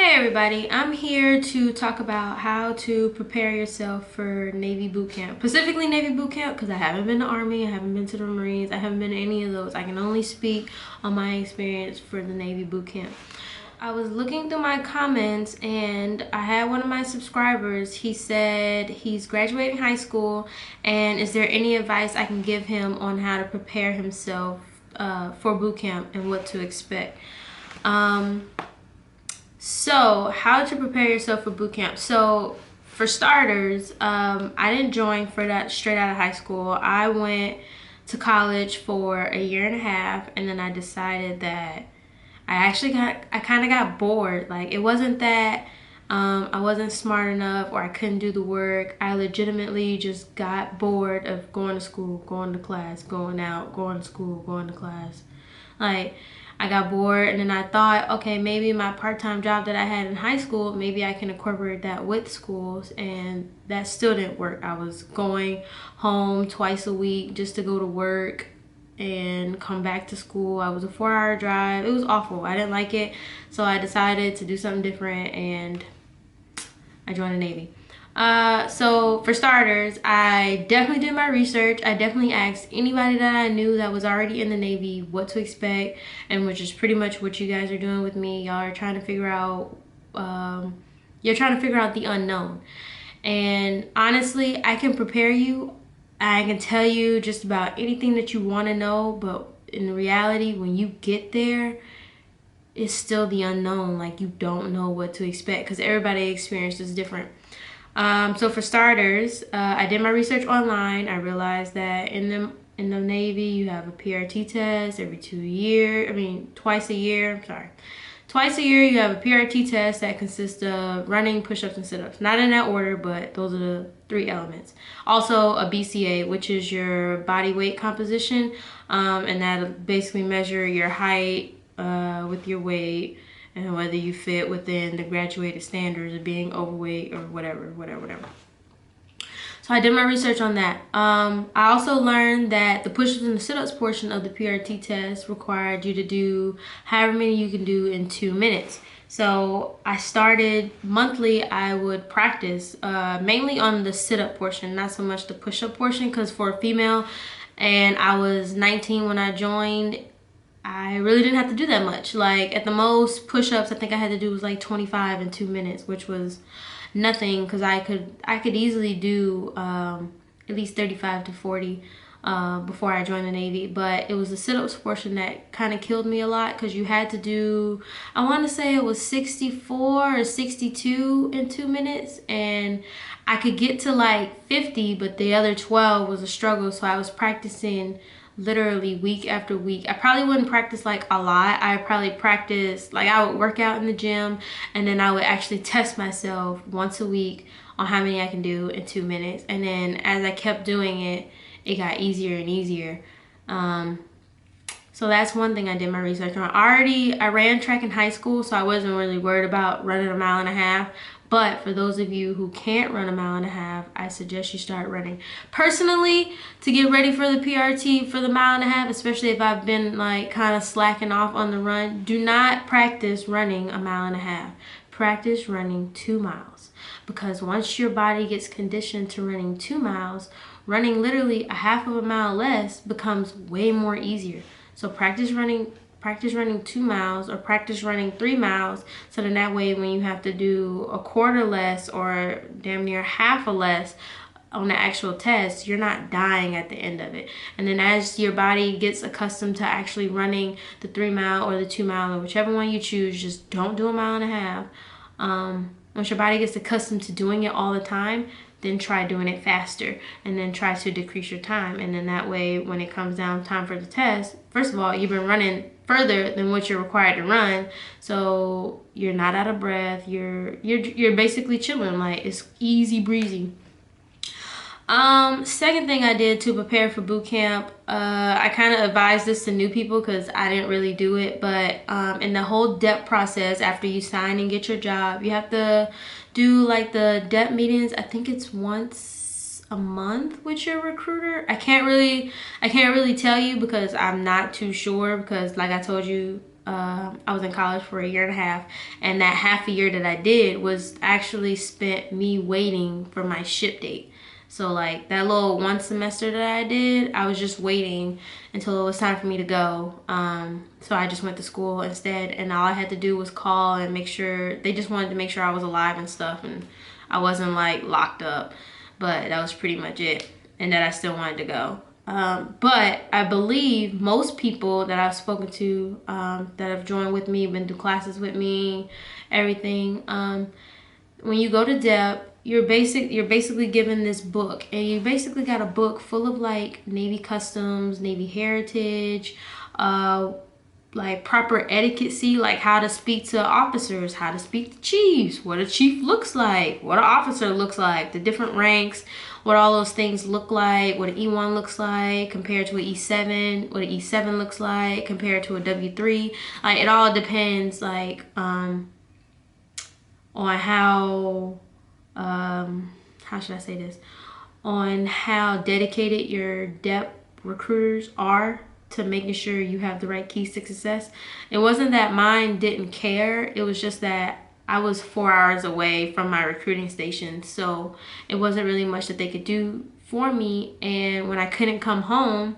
Hey everybody, I'm here to talk about how to prepare yourself for Navy boot camp. Specifically Navy boot camp because I haven't been to Army, I haven't been to the Marines, I haven't been to any of those. I can only speak on my experience for the Navy boot camp. I was looking through my comments and I had one of my subscribers. He said he's graduating high school and is there any advice I can give him on how to prepare himself for boot camp and what to expect. So, how to prepare yourself for boot camp. So, for starters, I didn't join for that straight out of high school. I went to college for a year and a half, and then I decided that I kind of got bored. Like, it wasn't that I wasn't smart enough or I couldn't do the work. I legitimately just got bored of going to school, going to class, going out, going to school, going to class. Like, I got bored and then I thought, okay, maybe my part-time job that I had in high school, maybe I can incorporate that with schools, and that still didn't work. I was going home twice a week just to go to work and come back to school. I was a 4-hour drive. It was awful. I didn't like it. So I decided to do something different and I joined the Navy. So for starters, I definitely did my research. I definitely asked anybody that I knew that was already in the Navy what to expect, and which is pretty much what you guys are doing with me. Y'all are trying to figure out, you're trying to figure out the unknown. And honestly, I can prepare you. I can tell you just about anything that you want to know, but in reality, when you get there, it's still the unknown. Like, you don't know what to expect because everybody's experience is different. So for starters, I did my research online. I realized that in the Navy, you have a PRT test every 2 years. Twice a year. Sorry. Twice a year, you have a PRT test that consists of running, push-ups, and sit-ups. Not in that order, but those are the 3 elements. Also, a BCA, which is your body weight composition, and that basically measure your height with your weight and whether you fit within the graduated standards of being overweight or whatever. So I did my research on that. I also learned that the push-ups and the sit-ups portion of the PRT test required you to do however many you can do in 2 minutes. So I started monthly, I would practice mainly on the sit-up portion, not so much the push-up portion, because for a female, and I was 19 when I joined, I really didn't have to do that much. Like, at the most push-ups I think I had to do was like 25 in 2 minutes, which was nothing because I could easily do at least 35 to 40 before I joined the Navy. But it was the sit-ups portion that kind of killed me a lot because you had to do, I want to say it was 64 or 62 in 2 minutes, and I could get to like 50, but the other 12 was a struggle. So I was practicing literally week after week. I probably wouldn't practice like a lot. I probably practice, like, I would work out in the gym and then I would actually test myself once a week on how many I can do in 2 minutes. And then as I kept doing it, it got easier and easier. So that's one thing I did my research on. I ran track in high school, so I wasn't really worried about running a mile and a half. But for those of you who can't run a mile and a half, I suggest you start running. Personally, to get ready for the PRT for the mile and a half, especially if I've been like kind of slacking off on the run, do not practice running a mile and a half. Practice running 2 miles. Because once your body gets conditioned to running 2 miles, running literally a half of a mile less becomes way more easier. So practice running 2 miles or practice running 3 miles, so then that way when you have to do a quarter less or damn near half a less on the actual test, you're not dying at the end of it. And then as your body gets accustomed to actually running the 3 mile or the 2 mile or whichever one you choose, just don't do a mile and a half. Once your body gets accustomed to doing it all the time, then try doing it faster and then try to decrease your time. And then that way when it comes down time for the test, first of all, you've been running further than what you're required to run, so you're not out of breath. You're basically chilling. Like, it's easy breezy. Second thing I did to prepare for boot camp, I kind of advise this to new people because I didn't really do it, but in the whole DEP process, after you sign and get your job, you have to do like the DEP meetings. I think it's once a month with your recruiter. I can't really tell you because I'm not too sure, because like I told you, I was in college for a year and a half, and that half a year that I did was actually spent me waiting for my ship date. So like that little one semester that I did, I was just waiting until it was time for me to go. So I just went to school instead, and all I had to do was call and make sure they just wanted to make sure I was alive and stuff, and I wasn't like locked up. But that was pretty much it, and that I still wanted to go. But I believe most people that I've spoken to that have joined with me, been through classes with me, everything. When you go to DEP, you're basically given this book, and you basically got a book full of like Navy customs, Navy heritage, like proper etiquette, like how to speak to officers, how to speak to chiefs, what a chief looks like, what an officer looks like, the different ranks, what all those things look like, what an E1 looks like compared to an E7, what an E7 looks like compared to a W3. Like it all depends like on how should I say this? On how dedicated your DEP recruiters are to making sure you have the right keys to success. It wasn't that mine didn't care. It was just that I was 4 hours away from my recruiting station. So it wasn't really much that they could do for me. And when I couldn't come home,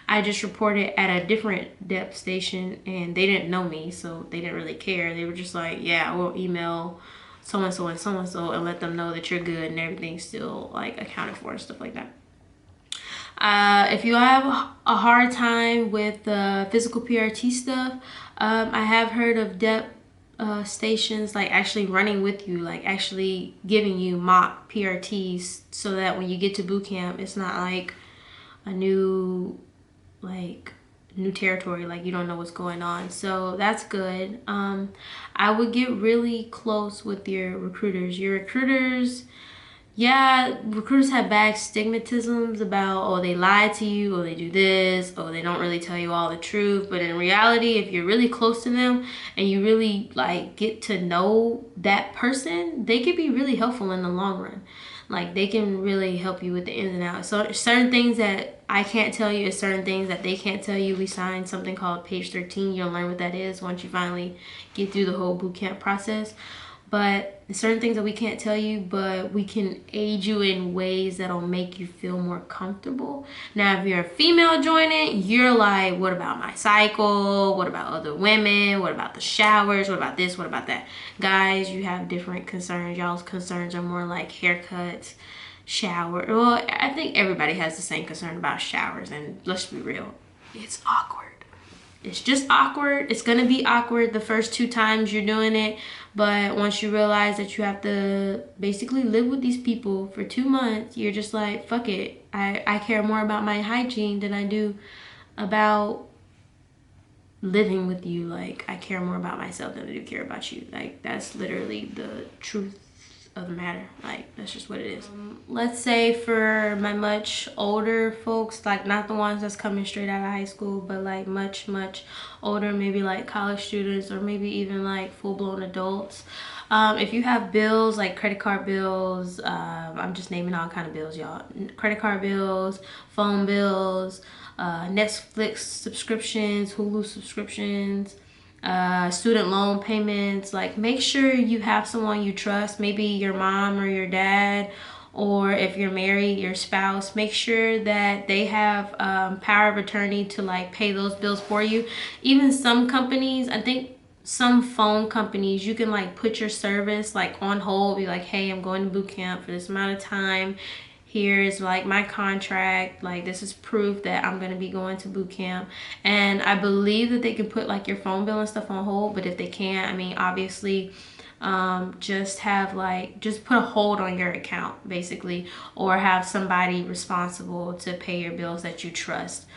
I just reported at a different DEP station, and they didn't know me. So they didn't really care. They were just like, yeah, we'll email so-and-so and so-and-so and let them know that you're good and everything's still like accounted for and stuff like that. If you have a hard time with the physical PRT stuff, I have heard of DEP stations like actually running with you, like actually giving you mock PRTs so that when you get to boot camp, it's not like a new territory, like you don't know what's going on. So that's good. I would get really close with your recruiters. Yeah, recruiters have bad stigmatisms about, oh, they lied to you, or they do this, or they don't really tell you all the truth. But in reality, if you're really close to them and you really like get to know that person, they could be really helpful in the long run. Like they can really help you with the ins and outs. So certain things that I can't tell you is certain things that they can't tell you. We signed something called page 13. You'll learn what that is once you finally get through the whole boot camp process. But certain things that we can't tell you, but we can aid you in ways that'll make you feel more comfortable. Now, if you're a female joining, you're like, what about my cycle? What about other women? What about the showers? What about this? What about that? Guys, you have different concerns. Y'all's concerns are more like haircuts, shower. Well, I think everybody has the same concern about showers, and let's be real, it's awkward. It's just awkward. It's gonna be awkward the first 2 times you're doing it, but once you realize that you have to basically live with these people for 2 months, you're just like, fuck it. I care more about my hygiene than I do about living with you. Like I care more about myself than I do care about you. Like that's literally the truth of the matter. Like that's just what it is. Let's say for my much older folks, like not the ones that's coming straight out of high school, but like much older, maybe like college students or maybe even like full-blown adults. If you have bills like credit card bills, I'm just naming all kind of bills, y'all. Credit card bills, phone bills, Netflix subscriptions, Hulu subscriptions, student loan payments, like make sure you have someone you trust, maybe your mom or your dad, or if you're married, your spouse. Make sure that they have power of attorney to like pay those bills for you. Even some companies, I think some phone companies, you can like put your service like on hold, be like, hey, I'm going to boot camp for this amount of time. Here's like my contract, like this is proof that I'm gonna be going to boot camp. And I believe that they can put like your phone bill and stuff on hold, but if they can't, I mean, obviously just put a hold on your account basically, or have somebody responsible to pay your bills that you trust.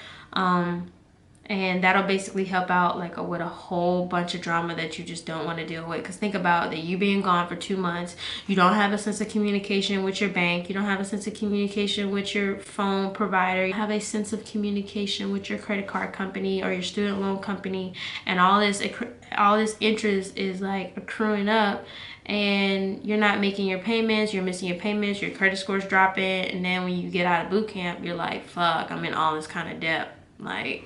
And that'll basically help out like with a whole bunch of drama that you just don't want to deal with. Because think about that, you being gone for 2 months, you don't have a sense of communication with your bank, you don't have a sense of communication with your phone provider, you have a sense of communication with your credit card company or your student loan company, and all this interest is like accruing up, and you're not making your payments, you're missing your payments, your credit score's dropping, and then when you get out of boot camp, you're like, fuck, I'm in all this kind of debt. Like,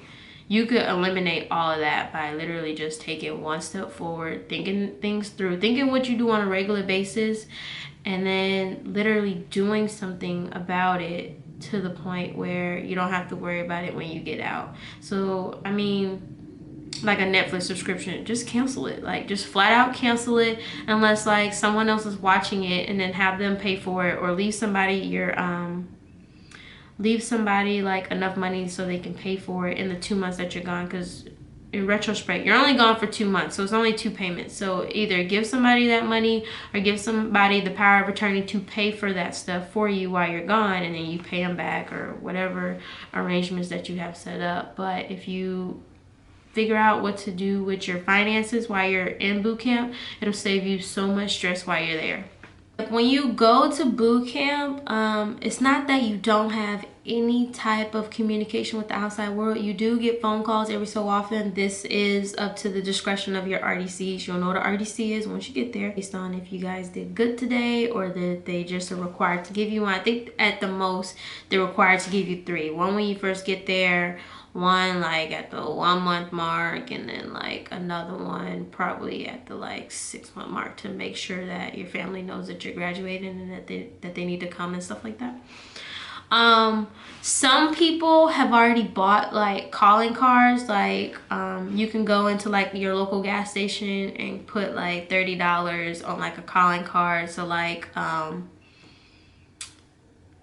You could eliminate all of that by literally just taking one step forward, thinking things through, thinking what you do on a regular basis, and then literally doing something about it to the point where you don't have to worry about it when you get out. So, I mean, like a Netflix subscription, just cancel it. Like, just flat out cancel it unless like someone else is watching it, and then have them pay for it, or leave somebody like enough money so they can pay for it in the 2 months that you're gone. Because in retrospect, you're only gone for 2 months, so it's only 2 payments. So either give somebody that money or give somebody the power of attorney to pay for that stuff for you while you're gone, and then you pay them back, or whatever arrangements that you have set up. But if you figure out what to do with your finances while you're in boot camp, it'll save you so much stress while you're there. When you go to boot camp, it's not that you don't have any type of communication with the outside world. You do get phone calls every so often. This is up to the discretion of your RDCs. You'll know what a RDC is once you get there, based on if you guys did good today or that they just are required to give you one. I think at the most they're required to give you 3. One when you first get there, one like at the 1 month mark, and then like another one probably at the like 6 month mark, to make sure that your family knows that you're graduating and that they need to come and stuff like that. Some people have already bought like calling cards. Like you can go into like your local gas station and put like $30 on like a calling card. So like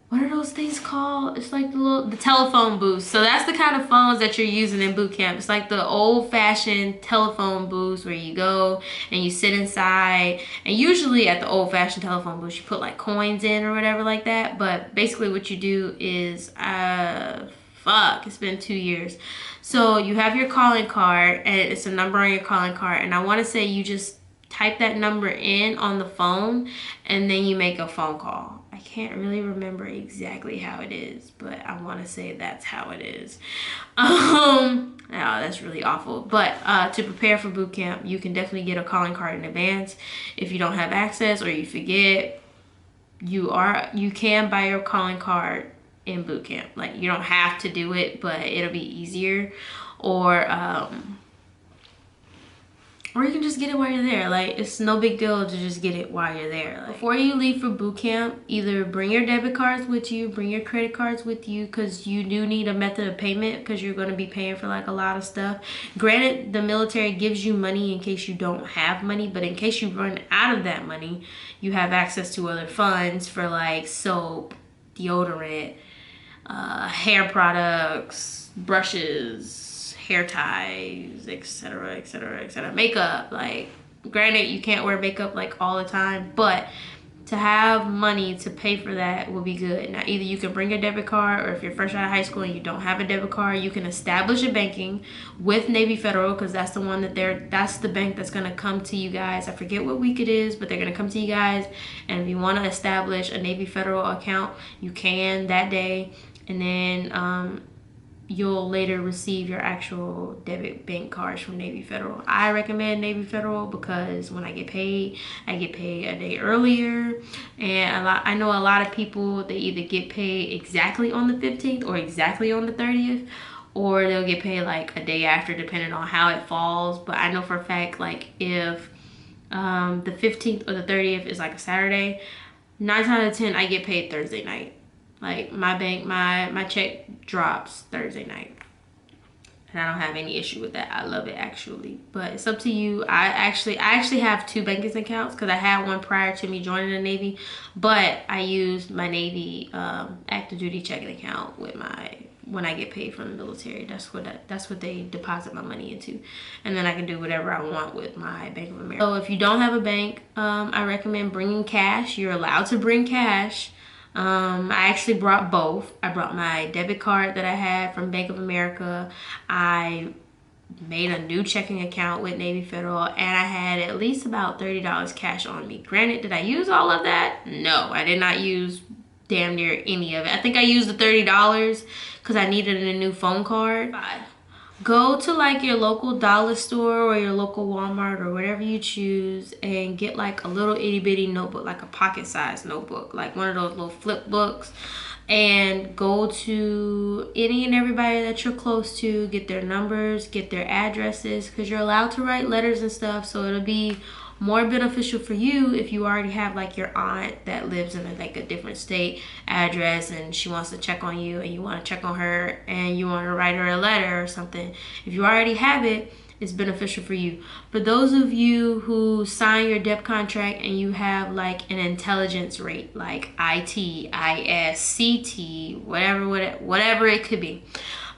what are those things called? It's like the telephone booths. So that's the kind of phones that you're using in boot camp. It's like the old-fashioned telephone booths where you go and you sit inside. And usually at the old-fashioned telephone booths, you put like coins in or whatever like that. But basically what you do is, it's been 2 years. So you have your calling card, and it's a number on your calling card. And I want to say you just type that number in on the phone, and then you make a phone call. I can't really remember exactly how it is, but I want to say that's how it is. Oh, that's really awful. But to prepare for boot camp, you can definitely get a calling card in advance. If you don't have access or you forget, you can buy your calling card in boot camp. Like, you don't have to do it, but it'll be easier. Or you can just get it while you're there. Like, it's no big deal to just get it while you're there. Like, before you leave for boot camp, either bring your debit cards with you, bring your credit cards with you, because you do need a method of payment, because you're going to be paying for like a lot of stuff. Granted, the military gives you money in case you don't have money, but in case you run out of that money, you have access to other funds for like soap, deodorant, hair products, brushes, hair ties, etc, etc, etc. Makeup, like, granted you can't wear makeup like all the time, but to have money to pay for that will be good. Now, either you can bring a debit card, or if you're fresh out of high school and you don't have a debit card, you can establish a banking with Navy Federal, because that's the one that's the bank that's going to come to you guys. I forget what week it is, but they're going to come to you guys, and if you want to establish a Navy Federal account, you can that day, and then you'll later receive your actual debit bank cards from Navy Federal. I recommend Navy Federal because when I get paid a day earlier. And I know a lot of people, they either get paid exactly on the 15th or exactly on the 30th, or they'll get paid like a day after, depending on how it falls. But I know for a fact, like, if the 15th or the 30th is like a Saturday, 9 times out of 10 I get paid Thursday night. Like, my check drops Thursday night, and I don't have any issue with that. I love it, actually, but it's up to you. I actually have 2 banking accounts, because I had one prior to me joining the Navy, but I used my Navy active duty checking account with when I get paid from the military. That's what they deposit my money into, and then I can do whatever I want with my Bank of America. So if you don't have a bank, I recommend bringing cash. You're allowed to bring cash. I actually brought both. I brought my debit card that I had from Bank of America. I made a new checking account with Navy Federal, and I had at least about $30 cash on me. Granted, did I use all of that? No, I did not use damn near any of it. I think I used the $30 because I needed a new phone card. Go to like your local dollar store or your local Walmart or whatever you choose, and get like a little itty bitty notebook, like a pocket sized notebook, like one of those little flip books. and go to any and everybody that you're close to, get their numbers, get their addresses, because you're allowed to write letters and stuff. So it'll be more beneficial for you if you already have like your aunt that lives in like a different state address and she wants to check on you and you want to check on her and you want to write her a letter or something. If you already have it, it's beneficial for you. For those of you who sign your debt contract and you have like an intelligence rate, like IT, IS, CT, whatever it could be,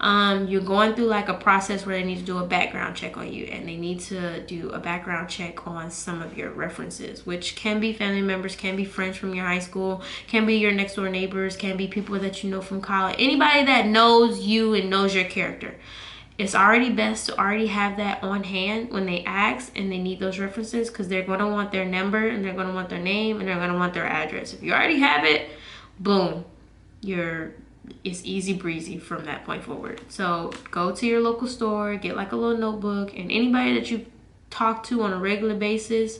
you're going through like a process where they need to do a background check on you, and they need to do a background check on some of your references, which can be family members, can be friends from your high school, can be your next door neighbors, can be people that you know from college, anybody that knows you and knows your character. It's already best to already have that on hand when they ask and they need those references, because they're going to want their number and they're going to want their name and they're going to want their address. If you already have it, boom, it's easy breezy from that point forward. So go to your local store, get like a little notebook, and anybody that you talk to on a regular basis,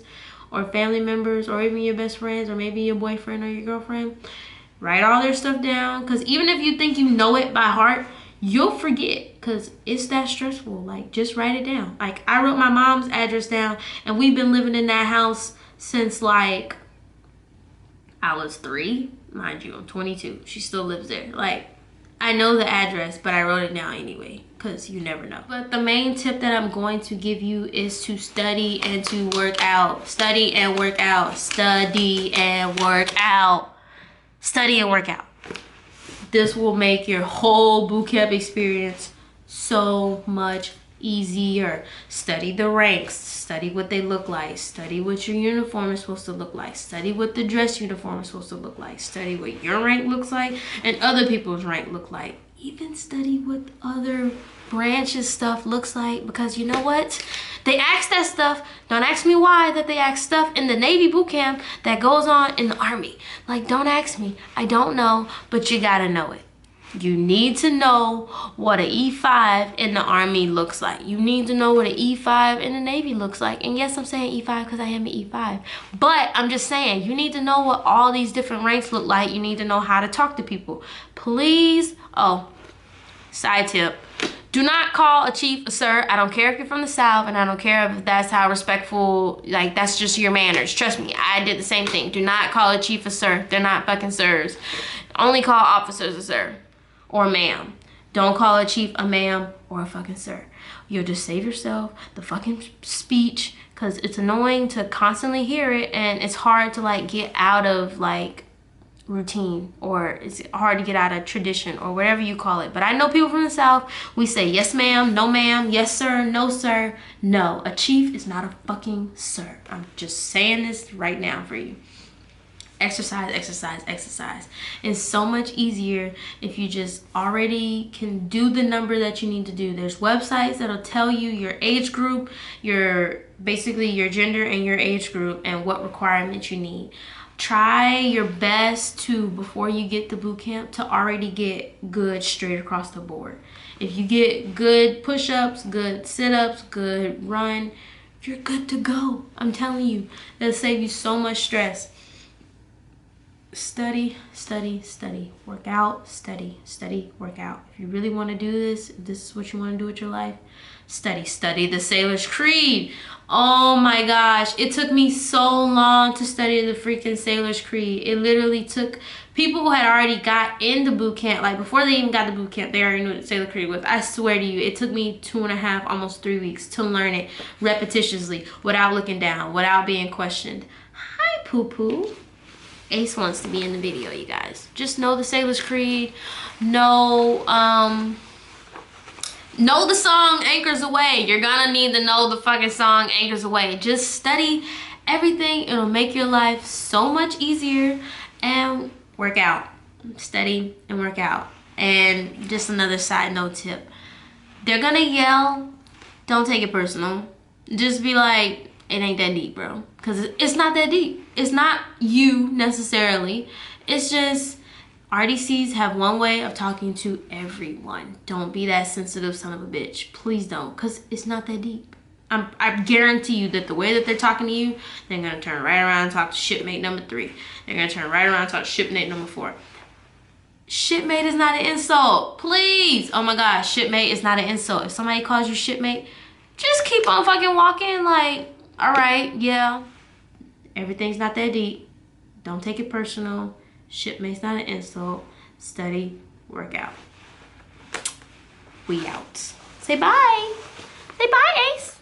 or family members, or even your best friends, or maybe your boyfriend or your girlfriend, write all their stuff down, because even if you think you know it by heart, you'll forget, because it's that stressful. Like, just write it down. Like, I wrote my mom's address down, and we've been living in that house since like I was 3. Mind you, I'm 22. She still lives there. Like, I know the address, but I wrote it down anyway, because you never know. But the main tip that I'm going to give you is to study and to work out. Study and work out. Study and work out. Study and work out. This will make your whole boot camp experience so much easier. Study the ranks. Study what they look like. Study what your uniform is supposed to look like. Study what the dress uniform is supposed to look like. Study what your rank looks like and other people's rank look like. Even study what other branches stuff looks like, because you know what? They ask that stuff. Don't ask me why that they ask stuff in the Navy boot camp that goes on in the Army. Like, don't ask me. I don't know, but you gotta know it. You need to know what an E5 in the Army looks like. You need to know what an E5 in the Navy looks like. And yes, I'm saying E5 because I am an E5. But I'm just saying, you need to know what all these different ranks look like. You need to know how to talk to people. Please. Oh, side tip. Do not call a chief a sir. I don't care if you're from the South, and I don't care if that's how respectful, like, that's just your manners. Trust me, I did the same thing. Do not call a chief a sir. They're not fucking sirs. Only call officers a sir or ma'am. Don't call a chief a ma'am or a fucking sir. You'll just save yourself the fucking speech, because it's annoying to constantly hear it, and it's hard to, like, get out of, like, routine, or it's hard to get out of tradition, or whatever you call it. But I know people from the South, we say yes ma'am, no ma'am, yes sir, no sir. No, a chief is not a fucking sir. I'm just saying this right now for you. Exercise, exercise, exercise. It's so much easier if you just already can do the number that you need to do. There's websites that'll tell you your age group, basically your gender and your age group, and what requirements you need. Try your best to, before you get to boot camp, to already get good straight across the board. If you get good push-ups, good sit-ups, good run, you're good to go. I'm telling you, that'll save you so much stress. Study, study, study. Work out, study, study, work out. If you really want to do this, if this is what you want to do with your life, study. Study the Sailor's Creed. Oh my gosh, it took me so long to study the freaking Sailor's Creed. It literally took people who had already got into boot camp, like before they even got to boot camp, they already knew what the Sailor Creed was. I swear to you, it took me 2.5, almost 3 weeks to learn it repetitiously, without looking down, without being questioned. Hi, poo-poo. Ace wants to be in the video, you guys. Just know the Sailor's Creed. Know the song Anchors Away. You're gonna need to know the fucking song Anchors Away. Just study everything. It'll make your life so much easier. And work out. Study and work out. And just another side note tip. They're gonna yell. Don't take it personal. Just be like, it ain't that deep, bro. Because it's not that deep. It's not you necessarily. It's just RDCs have one way of talking to everyone. Don't be that sensitive son of a bitch. Please don't, because it's not that deep. I guarantee you that the way that they're talking to you, they're going to turn right around and talk to shipmate number 3. They're going to turn right around and talk to shipmate number 4. Shipmate is not an insult. Please. Oh my gosh, shipmate is not an insult. If somebody calls you shipmate, just keep on fucking walking. Like, all right, yeah, everything's not that deep. Don't take it personal. Shipmate's not an insult. Study, work out. We out. Say bye. Say bye, Ace.